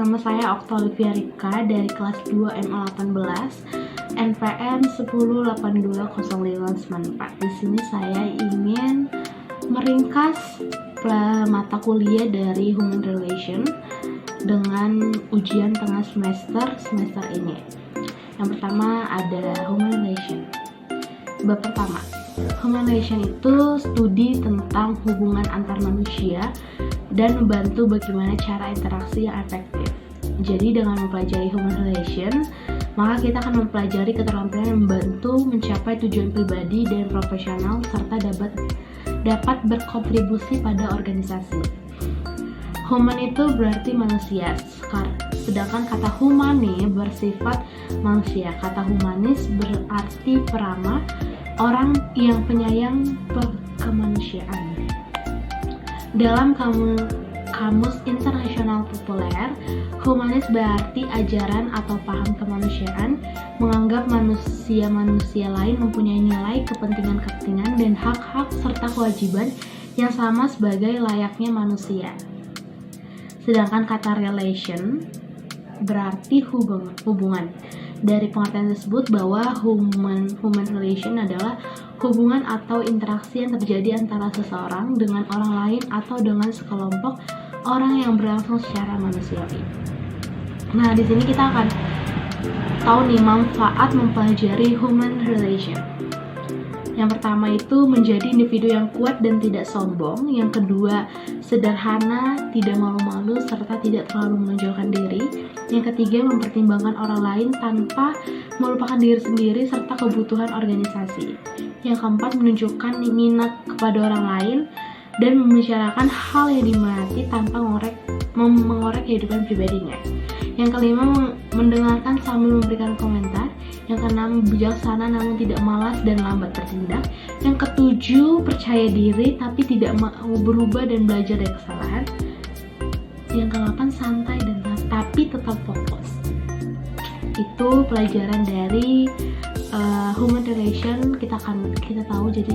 Nama saya Okta Rika dari kelas 2 MA18, NPM 10820594. Di sini saya ingin meringkas mata kuliah dari Human Relation dengan ujian tengah semester ini. Yang pertama ada Human Relation. Bab pertama, Human Relation itu studi tentang hubungan antar manusia dan membantu bagaimana cara interaksi yang efektif. Jadi dengan mempelajari Human Relation, maka kita akan mempelajari keterampilan yang membantu mencapai tujuan pribadi dan profesional serta dapat berkontribusi pada organisasi. Human itu berarti manusia, sedangkan kata humane bersifat manusia. Kata humanis berarti peramah, orang yang penyayang kemanusiaan. Dalam kamus internasional populer, humanis berarti ajaran atau paham kemanusiaan, menganggap manusia lain mempunyai nilai, kepentingan dan hak-hak serta kewajiban yang sama sebagai layaknya manusia. Sedangkan kata relation berarti hubungan. Dari pengertian tersebut bahwa human relation adalah hubungan atau interaksi yang terjadi antara seseorang dengan orang lain atau dengan sekelompok orang yang berlangsung secara manusiawi. Nah, di sini kita akan tahu nih manfaat mempelajari human relation. Yang pertama itu menjadi individu yang kuat dan tidak sombong. Yang kedua, sederhana, tidak malu-malu, serta tidak terlalu menonjolkan diri. Yang ketiga, mempertimbangkan orang lain tanpa melupakan diri sendiri serta kebutuhan organisasi. Yang keempat, menunjukkan minat kepada orang lain dan membicarakan hal yang diminati tanpa mengorek kehidupan pribadinya. Yang kelima, mendengarkan sambil memberikan komentar. Yang keenam, bijaksana namun tidak malas dan lambat bertindak. Yang ketujuh, percaya diri tapi tidak mau berubah dan belajar dari kesalahan. Yang kedelapan, santai dan tapi tetap fokus. Itu pelajaran dari Human Relation. Kita tahu jadi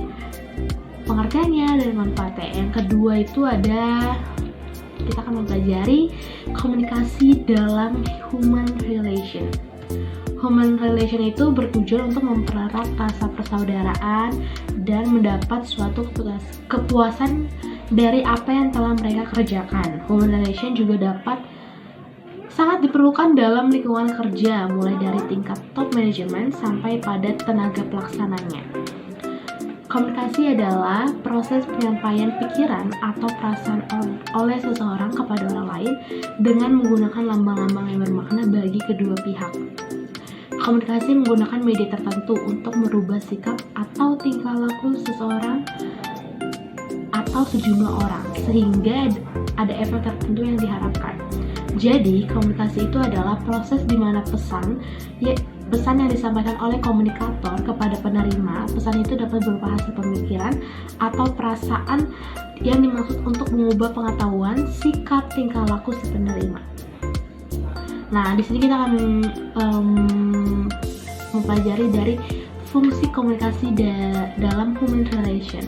pengertiannya dan manfaatnya. Yang kedua itu ada kita akan mempelajari komunikasi dalam Human Relation. Human Relation itu bertujuan untuk mempererat rasa persaudaraan dan mendapat suatu kepuasan dari apa yang telah mereka kerjakan. Human Relation juga sangat diperlukan dalam lingkungan kerja, mulai dari tingkat top management sampai pada tenaga pelaksananya. Komunikasi adalah proses penyampaian pikiran atau perasaan oleh seseorang kepada orang lain dengan menggunakan lambang-lambang yang bermakna bagi kedua pihak. Komunikasi menggunakan media tertentu untuk merubah sikap atau tingkah laku seseorang atau sejumlah orang, sehingga ada efek tertentu yang diharapkan. Jadi, komunikasi itu adalah proses di mana pesan yang disampaikan oleh komunikator kepada penerima. Pesan itu dapat berupa hasil pemikiran atau perasaan yang dimaksud untuk mengubah pengetahuan, sikap, tingkah laku si penerima. Nah, di sini kita akan mempelajari dari fungsi komunikasi dalam human relation.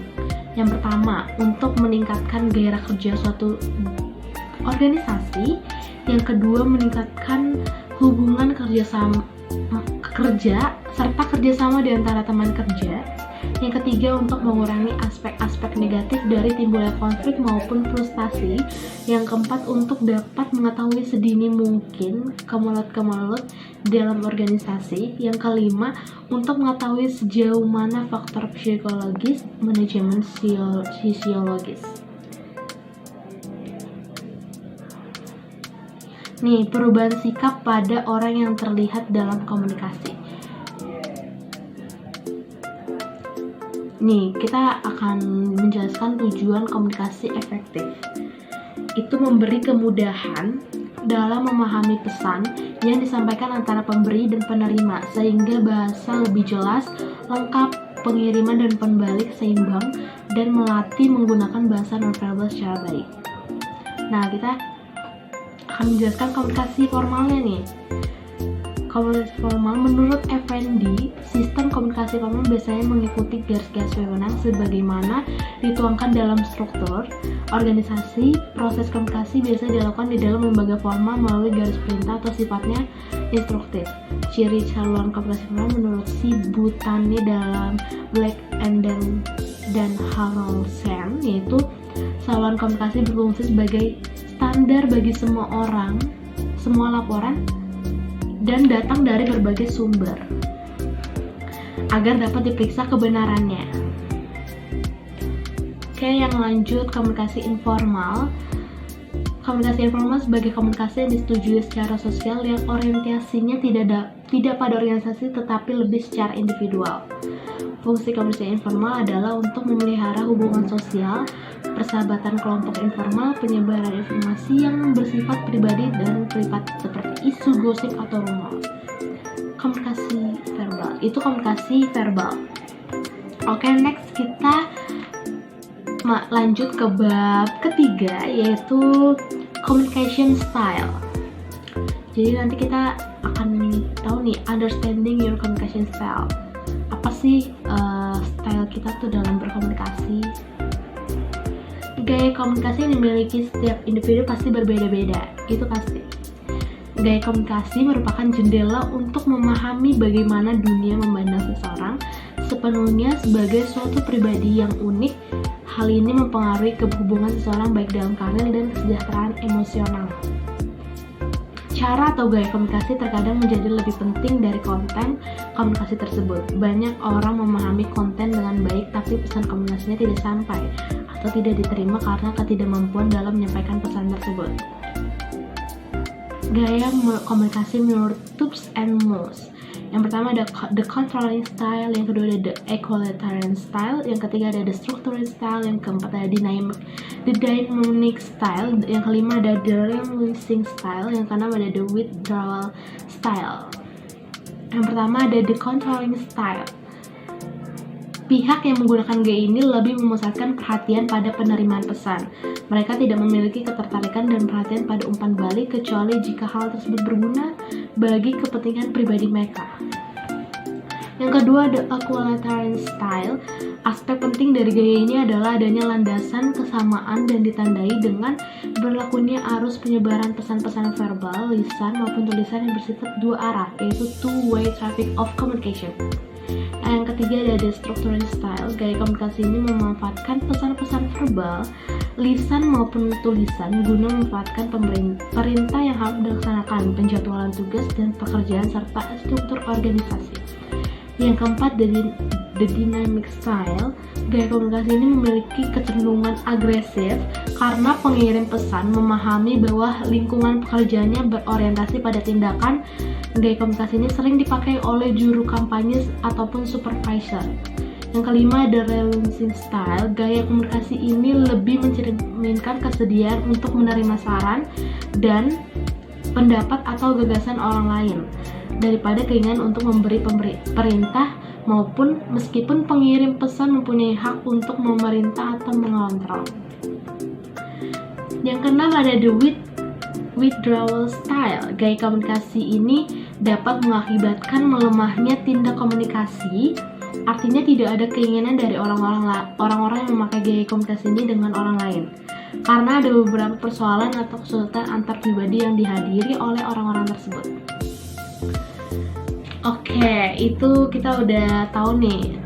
Yang pertama, untuk meningkatkan gairah kerja suatu organisasi. Yang kedua, meningkatkan hubungan kerja serta kerjasama di antara teman kerja. Yang ketiga, untuk mengurangi aspek-aspek negatif dari timbulnya konflik maupun frustasi. Yang keempat, untuk dapat mengetahui sedini mungkin kemelut-kemelut dalam organisasi. Yang kelima, untuk mengetahui sejauh mana faktor psikologis, manajemen sosiologis. Nih, perubahan sikap pada orang yang terlihat dalam komunikasi. Nih, kita akan menjelaskan tujuan komunikasi efektif. Itu memberi kemudahan dalam memahami pesan yang disampaikan antara pemberi dan penerima, sehingga bahasa lebih jelas, lengkap, pengiriman dan pembalik seimbang, dan melatih menggunakan bahasa nonverbal secara baik. Nah, kita akan menjelaskan komunikasi formalnya nih. Komunikasi formal menurut Effendi, sistem komunikasi formal biasanya mengikuti garis-garis wewenang sebagaimana dituangkan dalam struktur organisasi, proses komunikasi biasanya dilakukan di dalam lembaga formal melalui garis perintah atau sifatnya instruktif. Ciri saluran komunikasi formal menurut si Butani dalam Black dan Harold Sand, yaitu saluran komunikasi berfungsi sebagai standar bagi semua orang, semua laporan, dan datang dari berbagai sumber agar dapat diperiksa kebenarannya. Oke, yang lanjut, komunikasi informal. Komunikasi informal sebagai komunikasi yang disetujui secara sosial yang orientasinya tidak pada organisasi tetapi lebih secara individual. Fungsi komunikasi informal adalah untuk memelihara hubungan sosial, persahabatan kelompok informal, penyebaran informasi yang bersifat pribadi dan privat seperti isu gosip atau rumor. Komunikasi verbal, itu komunikasi verbal. Oke, next kita lanjut ke bab ketiga, yaitu communication style. Jadi nanti kita akan tahu nih, understanding your communication style. Apa sih style kita tuh dalam berkomunikasi? Gaya komunikasi yang dimiliki setiap individu pasti berbeda-beda, itu pasti. Gaya komunikasi merupakan jendela untuk memahami bagaimana dunia memandang seseorang sepenuhnya sebagai suatu pribadi yang unik. Hal ini mempengaruhi hubungan seseorang baik dalam karir dan kesejahteraan emosional. Cara atau gaya komunikasi terkadang menjadi lebih penting dari konten komunikasi tersebut. Banyak orang memahami konten dengan baik, tapi pesan komunikasinya tidak sampai atau tidak diterima karena ketidakmampuan dalam menyampaikan pesan tersebut. Gaya komunikasi menurut Tubbs and Moss. Yang pertama ada the controlling style, yang kedua ada the equalitarian style, yang ketiga ada the structural style, yang keempat ada the dynamic style, yang kelima ada the releasing style, yang keenam ada the withdrawal style. Yang pertama ada the controlling style. Pihak yang menggunakan gaya ini lebih memusatkan perhatian pada penerimaan pesan. Mereka tidak memiliki ketertarikan dan perhatian pada umpan balik kecuali jika hal tersebut berguna bagi kepentingan pribadi mereka. Yang kedua, the equalitarian style. Aspek penting dari gaya ini adalah adanya landasan kesamaan dan ditandai dengan berlakunya arus penyebaran pesan-pesan verbal, lisan maupun tulisan yang bersifat dua arah, yaitu two-way traffic of communication. Yang ketiga ada structural style. Gaya komunikasi ini memanfaatkan pesan-pesan verbal, lisan maupun tulisan guna memanfaatkan perintah yang harus dilaksanakan, penjadwalan tugas dan pekerjaan serta struktur organisasi. Yang keempat the dynamic style. Gaya komunikasi ini memiliki kecenderungan agresif karena pengirim pesan memahami bahwa lingkungan pekerjaannya berorientasi pada tindakan. Gaya komunikasi ini sering dipakai oleh juru kampanye ataupun supervisor. Yang kelima, the releasing style. Gaya komunikasi ini lebih mencerminkan kesediaan untuk menerima saran dan pendapat atau gagasan orang lain daripada keinginan untuk memberi perintah, maupun meskipun pengirim pesan mempunyai hak untuk memerintah atau mengontrol. Yang keenam ada the withdrawal style. Gaya komunikasi ini dapat mengakibatkan melemahnya tindak komunikasi. Artinya tidak ada keinginan dari orang-orang yang memakai gaya komunikasi ini dengan orang lain, karena ada beberapa persoalan atau kesulitan antar pribadi yang dihadiri oleh orang-orang tersebut. Oke, itu kita udah tahu nih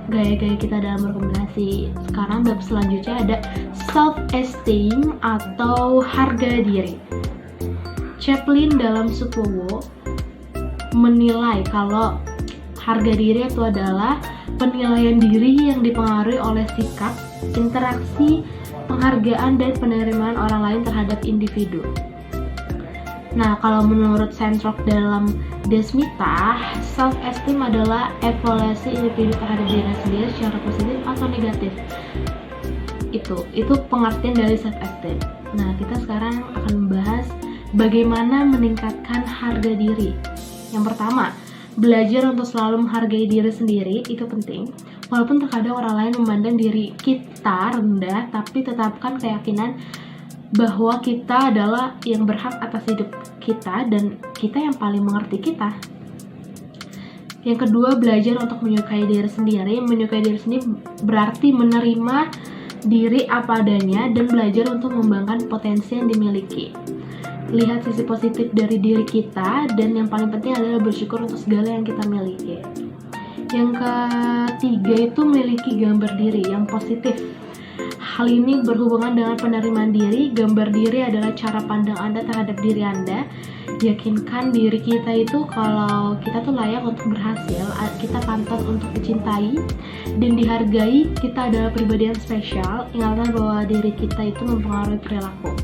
gaya-gaya kita dalam berkomunikasi. Sekarang bab selanjutnya ada self-esteem atau harga diri. Chaplin dalam Supowo menilai kalau harga diri itu adalah penilaian diri yang dipengaruhi oleh sikap, interaksi, penghargaan, dan penerimaan orang lain terhadap individu. Nah, kalau menurut Sandrock dalam Desmita, self-esteem adalah evaluasi individu terhadap diri sendiri secara positif atau negatif. Itu pengertian dari self-esteem. Nah, kita sekarang akan membahas bagaimana meningkatkan harga diri. Yang pertama, belajar untuk selalu menghargai diri sendiri itu penting. Walaupun terkadang orang lain memandang diri kita rendah, tapi tetapkan keyakinan bahwa kita adalah yang berhak atas hidup kita dan kita yang paling mengerti kita. Yang kedua, belajar untuk menyukai diri sendiri. Menyukai diri sendiri berarti menerima diri apa adanya dan belajar untuk mengembangkan potensi yang dimiliki. Lihat sisi positif dari diri kita, dan yang paling penting adalah bersyukur untuk segala yang kita miliki. Yang ketiga itu miliki gambar diri yang positif. Hal ini berhubungan dengan penerimaan diri. Gambar diri adalah cara pandang Anda terhadap diri Anda. Yakinkan diri kita itu kalau kita tuh layak untuk berhasil, kita pantas untuk dicintai dan dihargai, kita adalah pribadi yang spesial. Ingatlah bahwa diri kita itu mempengaruhi perilaku.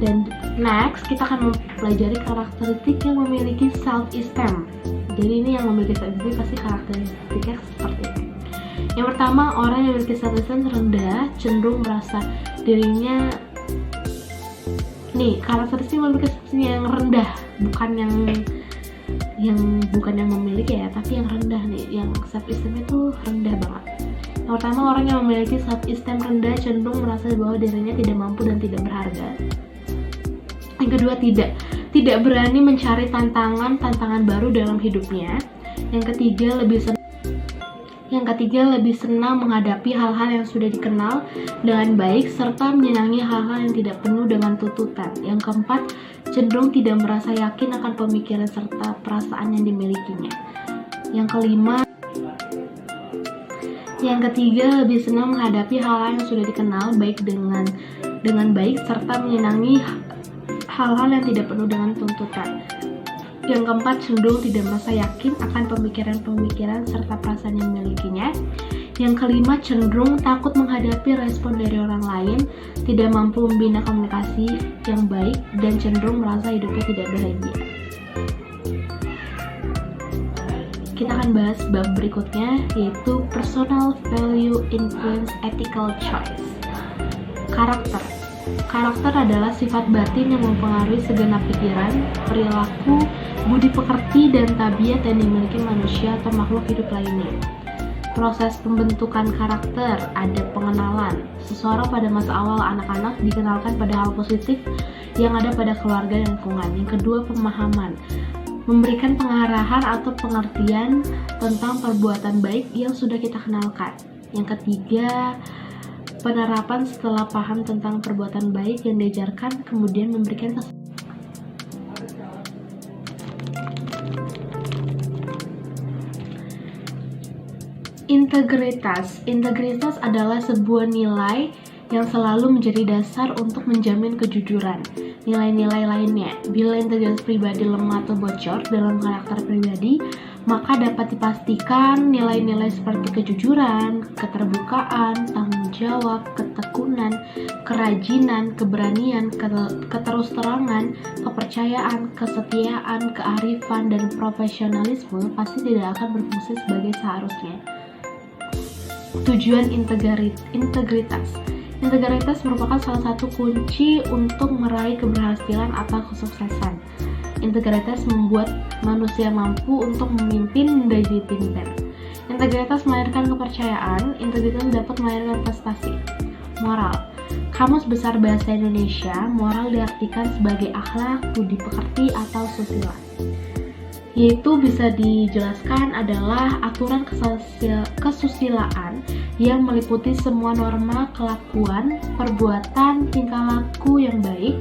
Dan next, kita akan mempelajari karakteristik yang memiliki self-esteem. Jadi ini yang memiliki self-esteem pasti karakteristiknya seperti ini. Yang pertama, orang yang memiliki self-esteem rendah cenderung merasa dirinya karakteristik memiliki self-esteem yang rendah, bukan yang memiliki ya, tapi yang rendah nih, yang self-esteem itu rendah banget. Yang pertama, orang yang memiliki self-esteem rendah cenderung merasa bahwa dirinya tidak mampu dan tidak berharga. Yang kedua, tidak berani mencari tantangan baru dalam hidupnya. Yang ketiga, lebih senang menghadapi hal-hal yang sudah dikenal dengan baik serta menyenangi hal-hal yang tidak penuh dengan tuntutan. Yang keempat, cenderung tidak merasa yakin akan pemikiran serta perasaan yang dimilikinya. Yang ketiga, lebih senang menghadapi hal-hal yang sudah dikenal baik dengan baik serta menyenangi hal-hal yang tidak penuh dengan tuntutan. Yang keempat, cenderung tidak merasa yakin akan pemikiran serta perasaan yang dimilikinya. Yang kelima, cenderung takut menghadapi respon dari orang lain, tidak mampu membina komunikasi yang baik, dan cenderung merasa hidupnya tidak bahagia. Kita akan bahas bab berikutnya, yaitu personal value influence ethical choice. Karakter adalah sifat batin yang mempengaruhi segenap pikiran, perilaku, budi pekerti, dan tabiat yang dimiliki manusia atau makhluk hidup lainnya. Proses pembentukan karakter ada pengenalan. Seseorang pada masa awal anak-anak dikenalkan pada hal positif yang ada pada keluarga dan lingkungan. Yang kedua, pemahaman. Memberikan pengarahan atau pengertian tentang perbuatan baik yang sudah kita kenalkan. Yang ketiga, penerapan setelah paham tentang perbuatan baik yang diajarkan, kemudian memberikan Integritas adalah sebuah nilai yang selalu menjadi dasar untuk menjamin kejujuran. Nilai-nilai lainnya, bila integritas pribadi lemah atau bocor dalam karakter pribadi, maka dapat dipastikan nilai-nilai seperti kejujuran, keterbukaan, tanggung jawab, ketekunan, kerajinan, keberanian, keterus-terangan, kepercayaan, kesetiaan, kearifan, dan profesionalisme pasti tidak akan berfungsi sebagai seharusnya. Tujuan integritas merupakan salah satu kunci untuk meraih keberhasilan atau kesuksesan. Integritas membuat manusia mampu untuk memimpin dan dipimpin. Integritas melahirkan kepercayaan. Integritas dapat melahirkan prestasi. Moral. Kamus Besar Bahasa Indonesia, moral diartikan sebagai akhlak, budi pekerti, atau susila. Yaitu bisa dijelaskan adalah aturan kesusilaan yang meliputi semua norma kelakuan, perbuatan, tingkah laku yang baik.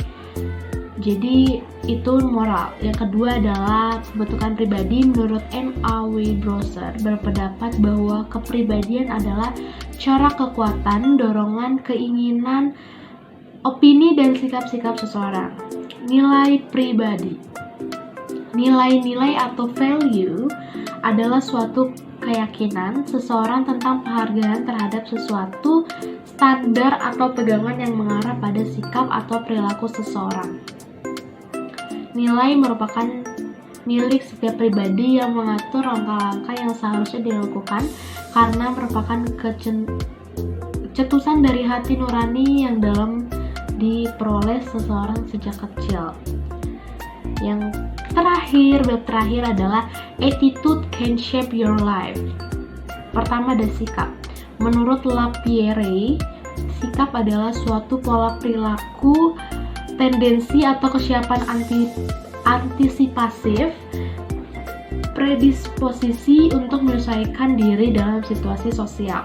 Jadi itu moral. Yang kedua adalah pembentukan pribadi. Menurut M.A. Browser berpendapat bahwa kepribadian adalah cara, kekuatan, dorongan, keinginan, opini, dan sikap-sikap seseorang. Nilai pribadi. Nilai-nilai atau value adalah suatu keyakinan seseorang tentang penghargaan terhadap sesuatu, standar atau pegangan yang mengarah pada sikap atau perilaku seseorang. Nilai merupakan milik setiap pribadi yang mengatur langkah-langkah yang seharusnya dilakukan karena merupakan cetusan dari hati nurani yang dalam diperoleh seseorang sejak kecil. Yang bab terakhir adalah attitude can shape your life. Pertama ada sikap. Menurut Lapierre, sikap adalah suatu pola perilaku, tendensi atau kesiapan antisipasif, predisposisi untuk menyesuaikan diri dalam situasi sosial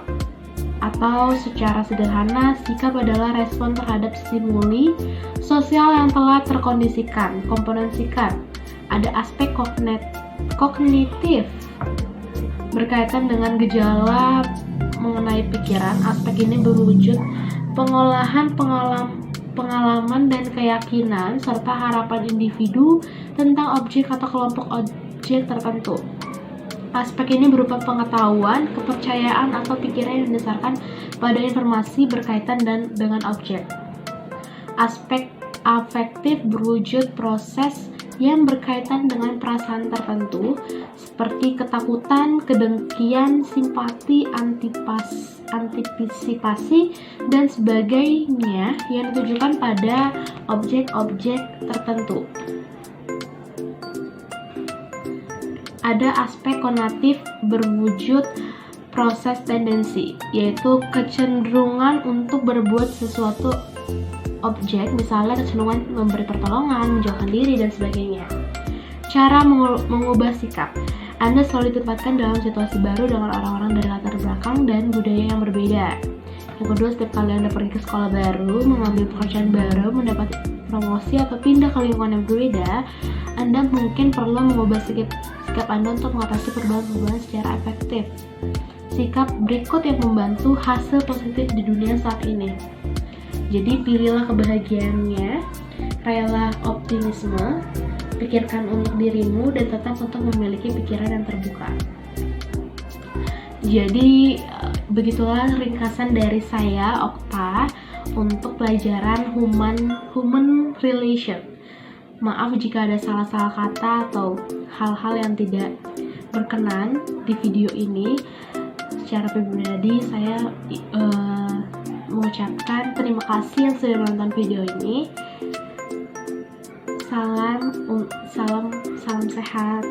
Atau secara sederhana, sikap adalah respon terhadap stimuli sosial yang telah terkondisikan, komponensikan. Ada aspek kognitif berkaitan dengan gejala mengenai pikiran. Aspek ini berwujud pengolahan pengalaman dan keyakinan serta harapan individu tentang objek atau kelompok objek tertentu. Aspek ini berupa pengetahuan, kepercayaan, atau pikiran yang didasarkan pada informasi berkaitan dengan objek. Aspek afektif berwujud proses yang berkaitan dengan perasaan tertentu seperti ketakutan, kedengkian, simpati, antisipasi, dan sebagainya yang ditujukan pada objek-objek tertentu. Ada aspek konatif berwujud proses tendensi, yaitu kecenderungan untuk berbuat sesuatu objek, misalnya kecenderungan memberi pertolongan, menjauhkan diri, dan sebagainya. Cara mengubah sikap. Anda selalu ditempatkan dalam situasi baru dengan orang-orang dari latar belakang dan budaya yang berbeda. Yang kedua, setiap kali Anda pergi ke sekolah baru, mengambil pekerjaan baru, mendapat promosi, atau pindah ke lingkungan yang berbeda, Anda mungkin perlu mengubah sikap Anda untuk mengatasi perubahan-perubahan secara efektif. Sikap berikut yang membantu hasil positif di dunia saat ini. Jadi pilihlah kebahagiaannya, rayalah optimisme, pikirkan untuk dirimu, dan tetap untuk memiliki pikiran yang terbuka. Jadi begitulah ringkasan dari saya, Okta, untuk pelajaran human relation. Maaf jika ada salah-salah kata atau hal-hal yang tidak berkenan di video ini. Secara pribadi saya mengucapkan terima kasih yang sudah menonton video ini. Salam sehat.